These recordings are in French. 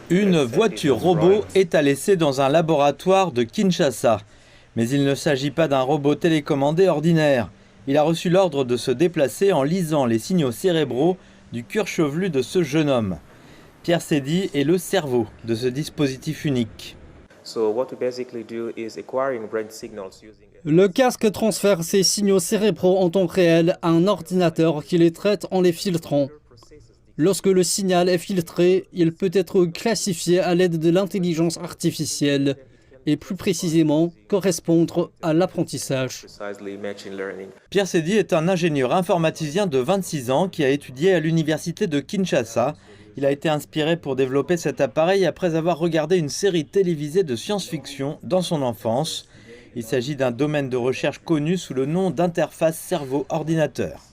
Une voiture robot est à laisser dans un laboratoire de Kinshasa. Mais il ne s'agit pas d'un robot télécommandé ordinaire. Il a reçu l'ordre de se déplacer en lisant les signaux cérébraux du cuir chevelu de ce jeune homme. Pierre Sédy est le cerveau de ce dispositif unique. Le casque transfère ces signaux cérébraux en temps réel à un ordinateur qui les traite en les filtrant. Lorsque le signal est filtré, il peut être classifié à l'aide de l'intelligence artificielle et plus précisément correspondre à l'apprentissage. Pierre Sédy est un ingénieur informaticien de 26 ans qui a étudié à l'université de Kinshasa. Il a été inspiré pour développer cet appareil après avoir regardé une série télévisée de science-fiction dans son enfance. Il s'agit d'un domaine de recherche connu sous le nom d'interface cerveau-ordinateur.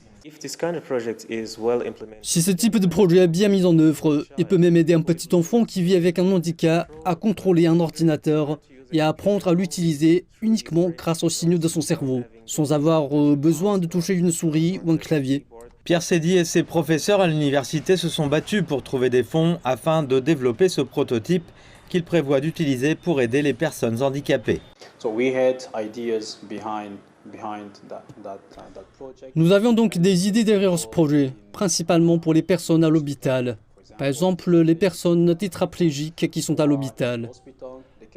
Si ce type de projet est bien mis en œuvre, il peut même aider un petit enfant qui vit avec un handicap à contrôler un ordinateur et à apprendre à l'utiliser uniquement grâce aux signaux de son cerveau, sans avoir besoin de toucher une souris ou un clavier. Pierre Sédy et ses professeurs à l'université se sont battus pour trouver des fonds afin de développer ce prototype qu'ils prévoient d'utiliser pour aider les personnes handicapées. Nous avions donc des idées derrière ce projet, principalement pour les personnes à l'hôpital. Par exemple, les personnes tétraplégiques qui sont à l'hôpital.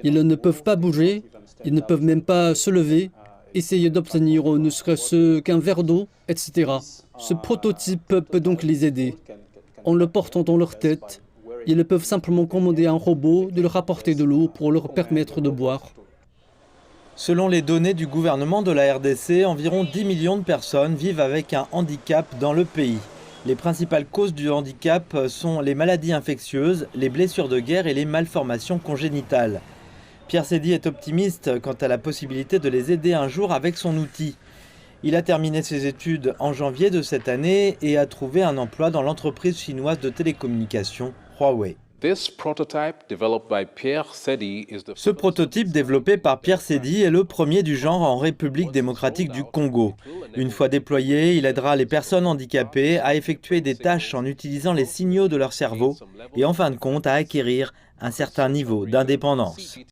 Ils ne peuvent pas bouger, ils ne peuvent même pas se lever, essayer d'obtenir ne serait-ce qu'un verre d'eau, etc. Ce prototype peut donc les aider. En le portant dans leur tête, ils peuvent simplement commander à un robot de leur apporter de l'eau pour leur permettre de boire. Selon les données du gouvernement de la RDC, environ 10 millions de personnes vivent avec un handicap dans le pays. Les principales causes du handicap sont les maladies infectieuses, les blessures de guerre et les malformations congénitales. Pierre Sédy est optimiste quant à la possibilité de les aider un jour avec son outil. Il a terminé ses études en janvier de cette année et a trouvé un emploi dans l'entreprise chinoise de télécommunications Huawei. Ce prototype développé par Pierre Sédy est le premier du genre en République démocratique du Congo. Une fois déployé, il aidera les personnes handicapées à effectuer des tâches en utilisant les signaux de leur cerveau et en fin de compte à acquérir un certain niveau d'indépendance.